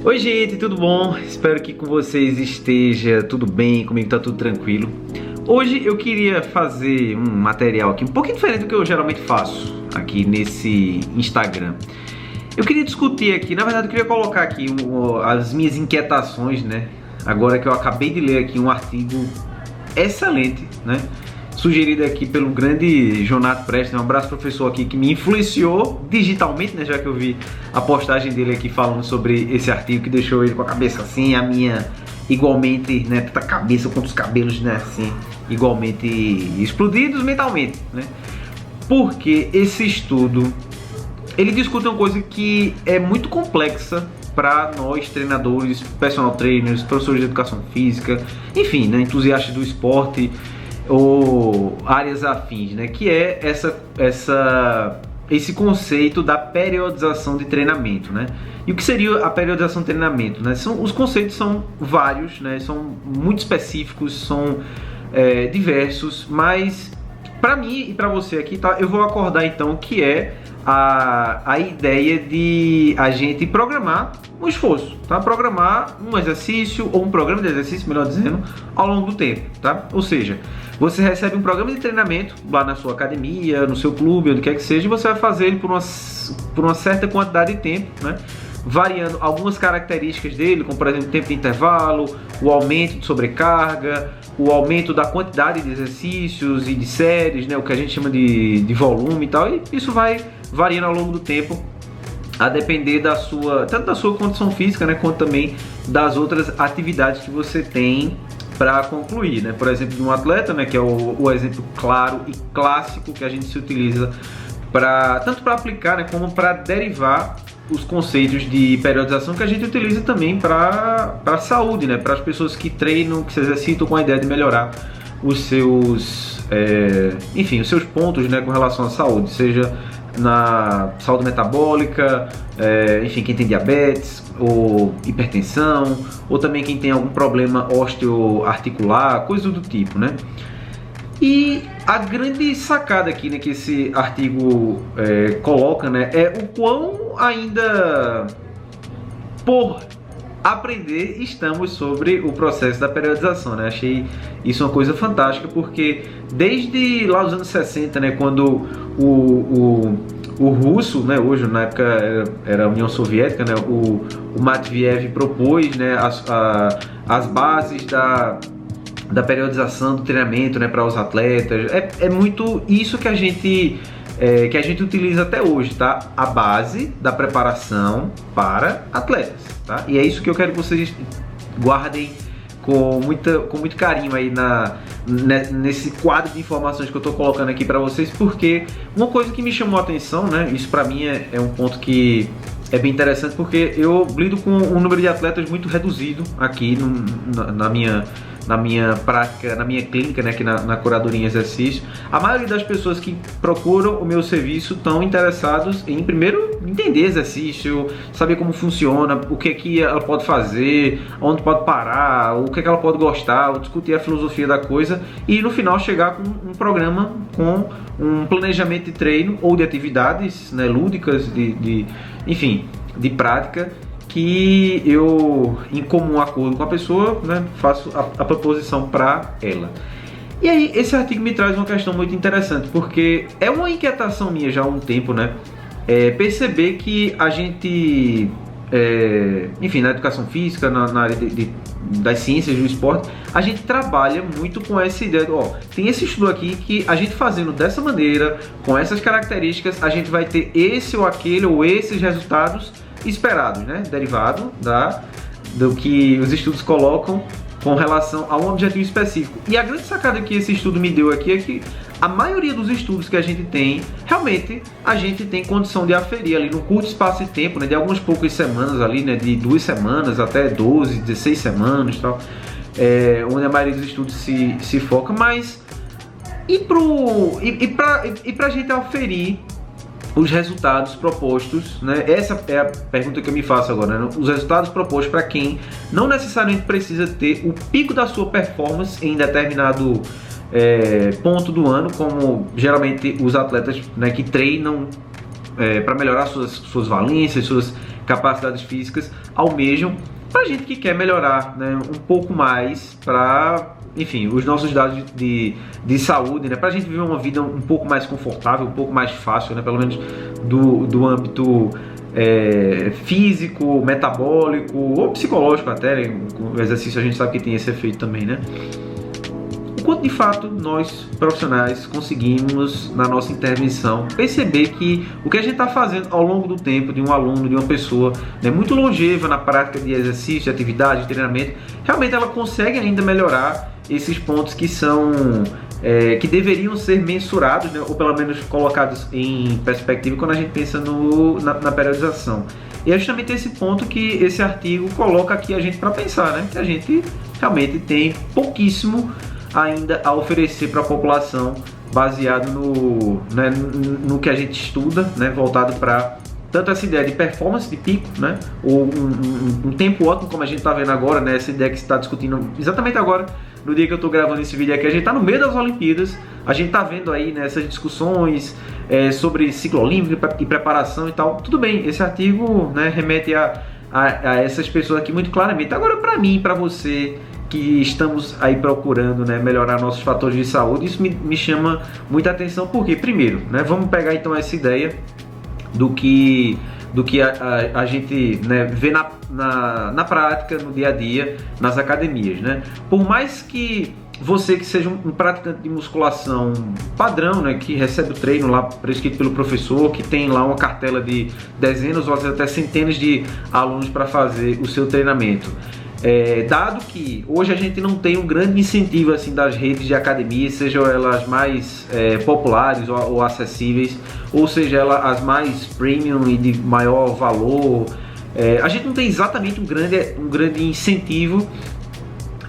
Oi gente, tudo bom? Espero que com vocês esteja tudo bem, comigo tá tudo tranquilo. Hoje eu queria fazer um material aqui um pouquinho diferente do que eu geralmente faço aqui nesse Instagram. Eu queria discutir aqui, na verdade eu queria colocar aqui as minhas inquietações, né? Agora que eu acabei de ler aqui um artigo excelente, né? Sugerido aqui pelo grande Jonato Prestes, um abraço professor aqui que me influenciou digitalmente, né, já que eu vi a postagem dele aqui falando sobre esse artigo que deixou ele com a cabeça assim, a minha igualmente, né, tanto a cabeça quanto os cabelos, né, assim, igualmente explodidos mentalmente, né, porque esse estudo, ele discute uma coisa que é muito complexa para nós treinadores, personal trainers, professores de educação física, enfim, né, entusiastas do esporte, ou áreas afins, né? Que é esse conceito da periodização de treinamento, né? E o que seria a periodização de treinamento, né? Os conceitos são vários, né? São muito específicos, são diversos, mas para mim e para você aqui, tá? Eu vou acordar então que é a ideia de a gente programar um esforço, tá? Programar um exercício ou um programa de exercício, melhor dizendo, ao longo do tempo, tá? Ou seja, você recebe um programa de treinamento lá na sua academia, no seu clube, onde quer que seja, e você vai fazer ele por uma certa quantidade de tempo, né? Variando algumas características dele, como por exemplo o tempo de intervalo, o aumento de sobrecarga, o aumento da quantidade de exercícios e de séries, né? O que a gente chama de volume e tal, e isso vai variando ao longo do tempo, a depender tanto da sua condição física, né, quanto também das outras atividades que você tem para concluir, né? Por exemplo, de um atleta, né, que é o exemplo claro e clássico que a gente se utiliza tanto para aplicar, né, como para derivar os conceitos de periodização que a gente utiliza também para a saúde, né, para as pessoas que treinam, que se exercitam com a ideia de melhorar os seus, enfim, os seus pontos, né, com relação à saúde, seja na saúde metabólica, enfim, quem tem diabetes ou hipertensão, ou também quem tem algum problema osteoarticular, coisa do tipo, né? E a grande sacada aqui, né, que esse artigo coloca, né, é o quão ainda por aprender estamos sobre o processo da periodização, né? Achei isso uma coisa fantástica, porque desde lá os anos 60, né, quando o russo, né, hoje na época era a União Soviética, né, o Matveev propôs, né, as bases da periodização do treinamento, né, para os atletas. É muito isso que a gente utiliza até hoje, tá? A base da preparação para atletas, tá? E é isso que eu quero que vocês guardem com muito carinho aí nesse quadro de informações que eu estou colocando aqui para vocês, porque uma coisa que me chamou a atenção, né? Isso para mim é um ponto que é bem interessante, porque eu lido com um número de atletas muito reduzido aqui na minha prática, na minha clínica, né, aqui na curadoria em exercício. A maioria das pessoas que procuram o meu serviço estão interessados em, primeiro, entender exercício, saber como funciona, o que ela pode fazer, onde pode parar, o que ela pode gostar, discutir a filosofia da coisa e no final chegar com um programa, com um planejamento de treino ou de atividades, né, lúdicas, enfim, de prática, que eu, em comum acordo com a pessoa, né, faço a proposição para ela. E aí, esse artigo me traz uma questão muito interessante, porque é uma inquietação minha já há um tempo, né, perceber que a gente, enfim, na educação física, na área das ciências do esporte, a gente trabalha muito com essa ideia de, tem esse estudo aqui que a gente fazendo dessa maneira, com essas características, a gente vai ter esse ou aquele ou esses resultados esperados, né? Derivado do que os estudos colocam com relação a um objetivo específico. E a grande sacada que esse estudo me deu aqui é que a maioria dos estudos que a gente tem, realmente a gente tem condição de aferir ali num curto espaço de tempo, né? De algumas poucas semanas ali, né? De 2 semanas até 12, 16 semanas e tal, onde a maioria dos estudos se foca, mas e pra gente aferir os resultados propostos, né? Essa é a pergunta que eu me faço agora, né? Os resultados propostos para quem não necessariamente precisa ter o pico da sua performance em determinado ponto do ano, como geralmente os atletas, né, que treinam para melhorar suas valências, suas capacidades físicas almejam, para a gente que quer melhorar, né, um pouco mais para, enfim, os nossos dados de saúde, né, para a gente viver uma vida um pouco mais confortável, um pouco mais fácil, né, pelo menos do âmbito físico, metabólico ou psicológico até, né? Com o exercício a gente sabe que tem esse efeito também, né? O quanto de fato nós profissionais conseguimos na nossa intervenção perceber que o que a gente está fazendo ao longo do tempo de um aluno, de uma pessoa, né, muito longeva na prática de exercício, de atividade, de treinamento, realmente ela consegue ainda melhorar esses pontos que são que deveriam ser mensurados, né, ou pelo menos colocados em perspectiva quando a gente pensa na periodização. E é justamente esse ponto que esse artigo coloca aqui a gente para pensar, né, que a gente realmente tem pouquíssimo ainda a oferecer para a população baseado no que a gente estuda, né, voltado para tanto essa ideia de performance de pico, né, ou um tempo ótimo, como a gente está vendo agora, né, essa ideia que se está discutindo exatamente agora, no dia que eu estou gravando esse vídeo aqui, a gente está no meio das Olimpíadas, a gente está vendo aí, né, essas discussões sobre ciclo olímpico e preparação e tal. Tudo bem, esse artigo, né, remete a essas pessoas aqui muito claramente. Agora, para mim, para você que estamos aí procurando, né, melhorar nossos fatores de saúde, isso me chama muita atenção, porque primeiro, né, vamos pegar então essa ideia do que a gente, né, vê na prática, no dia a dia, nas academias, né? Por mais que você que seja um praticante de musculação padrão, né, que recebe o treino lá prescrito pelo professor, que tem lá uma cartela de dezenas ou até centenas de alunos para fazer o seu treinamento, dado que hoje a gente não tem um grande incentivo assim das redes de academia, sejam elas mais populares ou acessíveis, ou seja elas as mais premium e de maior valor, a gente não tem exatamente um grande incentivo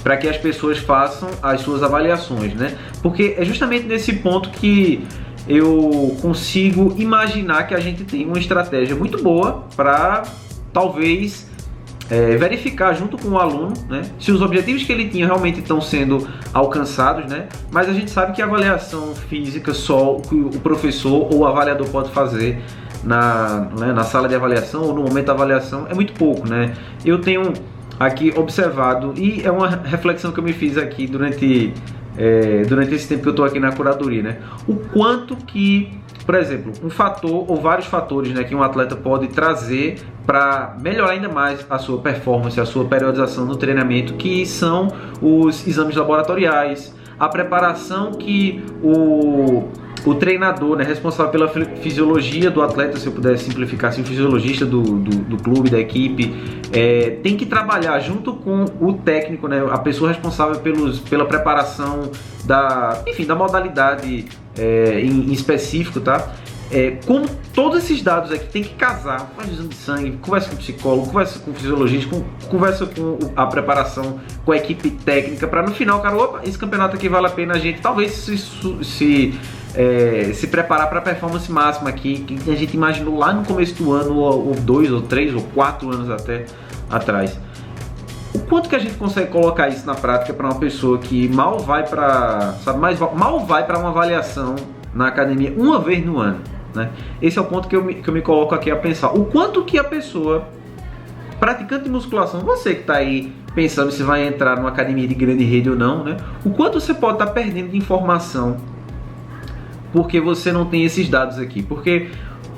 para que as pessoas façam as suas avaliações, né? Porque é justamente nesse ponto que eu consigo imaginar que a gente tem uma estratégia muito boa para talvez verificar junto com o aluno, né, se os objetivos que ele tinha realmente estão sendo alcançados, né? Mas a gente sabe que a avaliação física só o professor ou o avaliador pode fazer na sala de avaliação ou no momento da avaliação é muito pouco, né? Eu tenho aqui observado, e é uma reflexão que eu me fiz aqui durante esse tempo que eu estou aqui na curadoria, né? O quanto que, por exemplo, um fator ou vários fatores, né, que um atleta pode trazer para melhorar ainda mais a sua performance, a sua periodização no treinamento, que são os exames laboratoriais, a preparação que o treinador, né, responsável pela fisiologia do atleta, se eu puder simplificar assim, o fisiologista do clube, da equipe, tem que trabalhar junto com o técnico, né, a pessoa responsável pela preparação da modalidade em específico, tá? Como todos esses dados aqui tem que casar, faz exame de sangue, conversa com o psicólogo, conversa com o fisiologista, conversa com a preparação, com a equipe técnica, para no final, cara, opa, esse campeonato aqui vale a pena a gente talvez se preparar para a performance máxima aqui, que a gente imaginou lá no começo do ano, ou 2, ou 3, ou 4 anos até atrás. O quanto que a gente consegue colocar isso na prática para uma pessoa que mal vai para uma avaliação na academia uma vez no ano, né? Esse é o ponto que eu me coloco aqui a pensar. O quanto que a pessoa, praticante de musculação, você que está aí pensando se vai entrar numa academia de grande rede ou não, né? O quanto você pode estar perdendo de informação porque você não tem esses dados aqui. Porque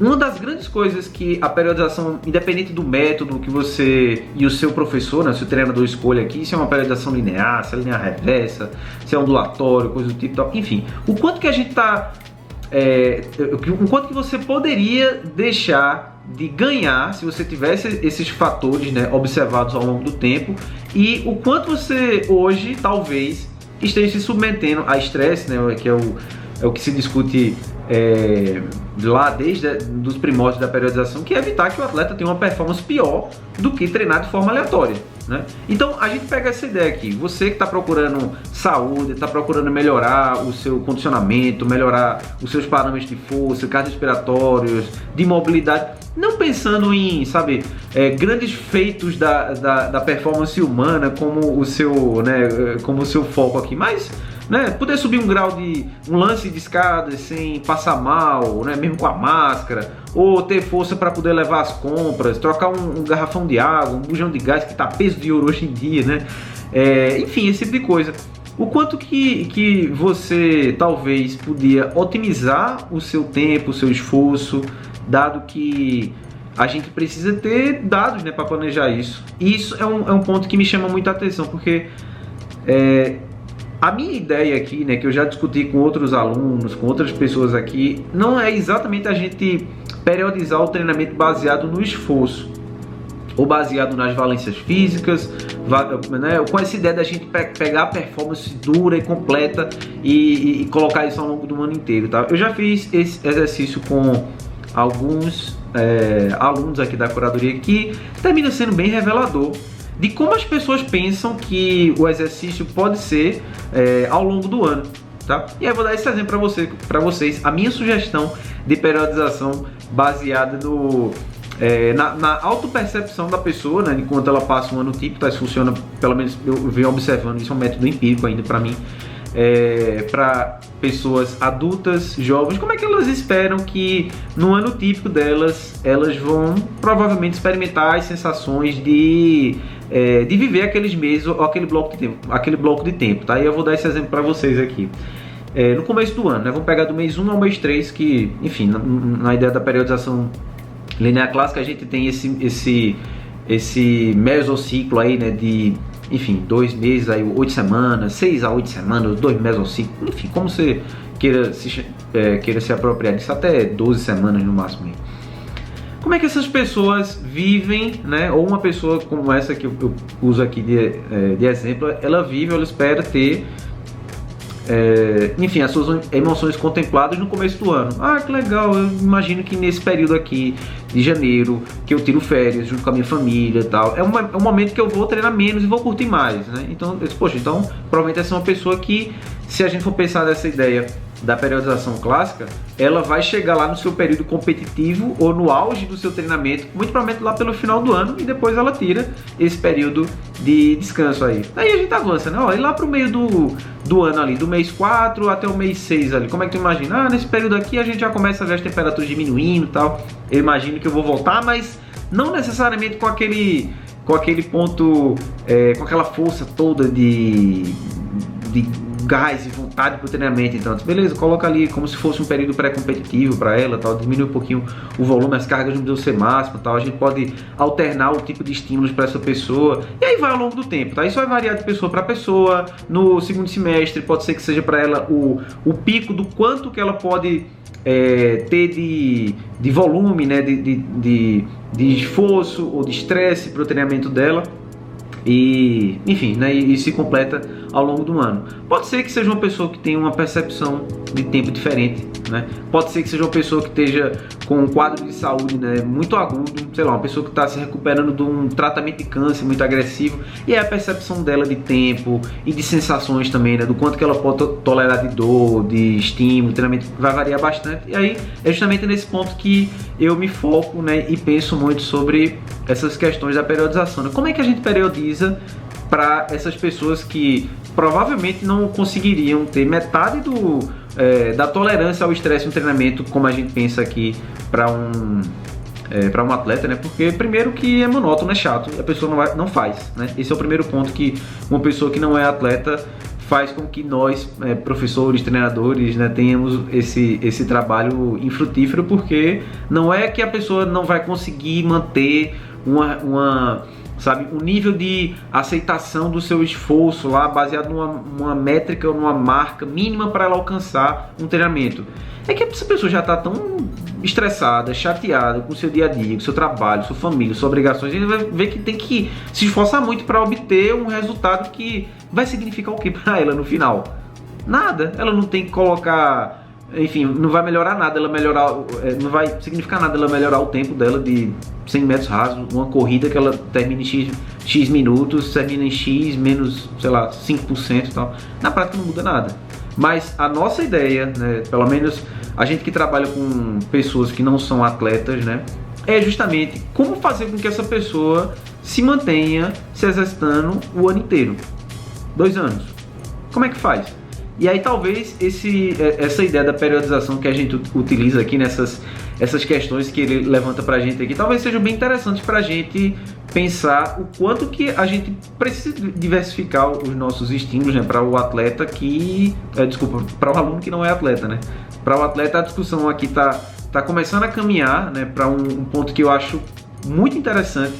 uma das grandes coisas que a periodização, independente do método que você e o seu professor, né, seu treinador escolha aqui, se é uma periodização linear, se é linear reversa, se é ondulatório, coisa do tipo, tal, enfim, o quanto que a gente está, o quanto que você poderia deixar de ganhar se você tivesse esses fatores, né, observados ao longo do tempo, e o quanto você hoje talvez esteja se submetendo a estresse, né, que é o que se discute lá desde os primórdios da periodização, que é evitar que o atleta tenha uma performance pior do que treinar de forma aleatória, né? Então a gente pega essa ideia aqui, você que está procurando saúde, está procurando melhorar o seu condicionamento, melhorar os seus parâmetros de força, cardiorrespiratórios, de mobilidade, não pensando em, sabe, grandes feitos da performance humana como o seu, né, como o seu foco aqui, mas né? Poder subir um lance de escada sem passar mal, né? Mesmo com a máscara, ou ter força para poder levar as compras, trocar um garrafão de água, um bujão de gás que tá peso de ouro hoje em dia, né? Enfim, esse tipo de coisa. O quanto que você talvez podia otimizar o seu tempo, o seu esforço, dado que a gente precisa ter dados, né, para planejar isso. E isso é um ponto que me chama muita atenção, porque a minha ideia aqui, né, que eu já discuti com outros alunos, com outras pessoas aqui, não é exatamente a gente periodizar o treinamento baseado no esforço, ou baseado nas valências físicas, né, com essa ideia da gente pegar a performance dura e completa e colocar isso ao longo do ano inteiro, tá? Eu já fiz esse exercício com alguns alunos aqui da curadoria, que termina sendo bem revelador de como as pessoas pensam que o exercício pode ser ao longo do ano, tá? E aí eu vou dar esse exemplo para vocês, a minha sugestão de periodização baseada na autopercepção da pessoa, né, enquanto ela passa um ano típico. Isso funciona, pelo menos eu venho observando, isso é um método empírico ainda para mim, para pessoas adultas, jovens, como é que elas esperam que no ano típico delas, elas vão provavelmente experimentar as sensações de viver aqueles meses ou aquele bloco de tempo, tá? E eu vou dar esse exemplo para vocês aqui. No começo do ano, né, vamos pegar do mês 1 ao mês 3, que, enfim, na ideia da periodização linear clássica, a gente tem esse mesociclo aí, né, de, enfim, 2 meses, aí 8 semanas, 6 a 8 semanas, 2 mesociclos, enfim, como você queira se apropriar disso, até 12 semanas no máximo. Como é que essas pessoas vivem, né, ou uma pessoa como essa que eu uso aqui de exemplo, ela vive, ela espera ter enfim, as suas emoções contempladas no começo do ano. Ah, que legal, eu imagino que nesse período aqui de janeiro, que eu tiro férias junto com a minha família e tal, é um momento que eu vou treinar menos e vou curtir mais, né? Então, poxa, então provavelmente essa é uma pessoa que, se a gente for pensar nessa ideia da periodização clássica, ela vai chegar lá no seu período competitivo ou no auge do seu treinamento, muito provavelmente lá pelo final do ano, e depois ela tira esse período de descanso aí. Aí a gente avança, né? Ó, e lá pro meio do ano ali, do mês 4 até o mês 6 ali, como é que tu imagina? Ah, nesse período aqui a gente já começa a ver as temperaturas diminuindo e tal. Eu imagino que eu vou voltar, mas não necessariamente com aquele ponto, com aquela força toda de gás e vontade pro treinamento. Então, beleza, coloca ali como se fosse um período pré-competitivo para ela, tal, diminui um pouquinho o volume, as cargas não precisam ser máximas, tal. A gente pode alternar o tipo de estímulos para essa pessoa, e aí vai ao longo do tempo, tá? Isso vai variar de pessoa para pessoa. No segundo semestre pode ser que seja para ela o pico do quanto que ela pode ter de volume, né, de esforço ou de estresse para o treinamento dela. E, enfim, né, e se completa ao longo do ano. Pode ser que seja uma pessoa que tenha uma percepção de tempo diferente, né? Pode ser que seja uma pessoa que esteja com um quadro de saúde, né, muito agudo, sei lá, uma pessoa que está se recuperando de um tratamento de câncer muito agressivo, e a percepção dela de tempo e de sensações também, né, do quanto que ela pode tolerar de dor, de estímulo, treinamento, vai variar bastante. E aí é justamente nesse ponto que eu me foco, né, e penso muito sobre essas questões da periodização, né? Como é que a gente periodiza para essas pessoas que provavelmente não conseguiriam ter metade da tolerância ao estresse no treinamento, como a gente pensa aqui para um atleta, né? Porque primeiro que é monótono, é chato, a pessoa não faz, né? Esse é o primeiro ponto, que uma pessoa que não é atleta faz com que nós, professores, treinadores, né, tenhamos esse trabalho infrutífero, porque não é que a pessoa não vai conseguir manter um nível de aceitação do seu esforço lá, baseado numa métrica ou numa marca mínima para ela alcançar um treinamento. É que essa pessoa já está tão estressada, chateada com o seu dia a dia, com o seu trabalho, sua família, suas obrigações, ele vai ver que tem que se esforçar muito para obter um resultado que vai significar o que para ela no final? Nada. Ela não tem que colocar... Enfim, não vai melhorar nada, não vai significar nada ela melhorar o tempo dela de 100 metros rasos, uma corrida que ela termina em X minutos, termina em X menos, sei lá, 5% e tal. Na prática não muda nada. Mas a nossa ideia, né, pelo menos a gente que trabalha com pessoas que não são atletas, né, é justamente como fazer com que essa pessoa se mantenha se exercitando o ano inteiro. 2 anos. Como é que faz? E aí talvez essa ideia da periodização que a gente utiliza aqui essas questões que ele levanta pra gente aqui, talvez sejam bem interessantes pra gente pensar o quanto que a gente precisa diversificar os nossos estímulos, né, para o atleta para o aluno que não é atleta, né? Para o atleta a discussão aqui tá começando a caminhar, né, para um ponto que eu acho muito interessante.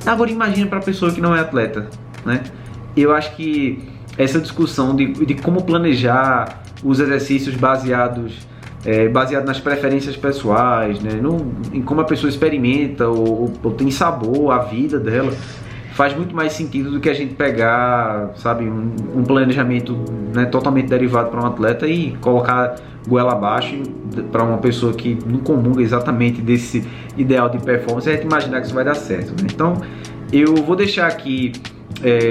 Agora imagina para a pessoa que não é atleta, né? Eu acho que essa discussão de como planejar os exercícios baseado nas preferências pessoais, né? Em como a pessoa experimenta ou tem sabor a vida dela, faz muito mais sentido do que a gente pegar, sabe, um planejamento, né, totalmente derivado para um atleta e colocar goela abaixo para uma pessoa que não comunga exatamente desse ideal de performance, a gente imaginar que isso vai dar certo, né? Então eu vou deixar aqui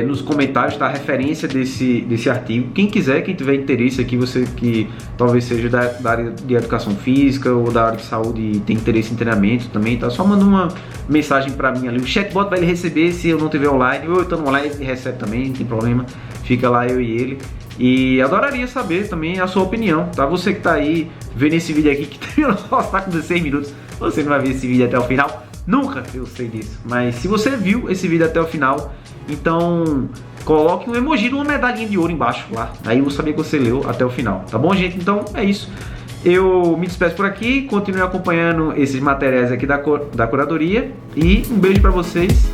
nos comentários, tá, a referência desse artigo. Quem quiser, quem tiver interesse aqui, você que talvez seja da área de educação física ou da área de saúde e tem interesse em treinamento também, tá, só manda uma mensagem para mim ali. O chatbot vai receber se eu não estiver online, ou eu estando online ele recebe também, não tem problema, fica lá eu e ele. E adoraria saber também a sua opinião, tá? Você que tá aí vendo esse vídeo aqui, que tá com 16 minutos, você não vai ver esse vídeo até o final, nunca, eu sei disso. Mas se você viu esse vídeo até o final, então coloque um emoji de uma medalhinha de ouro embaixo lá, aí eu vou saber que você leu até o final, tá bom, gente? Então é isso. Eu me despeço por aqui, continue acompanhando esses materiais aqui da curadoria e um beijo pra vocês.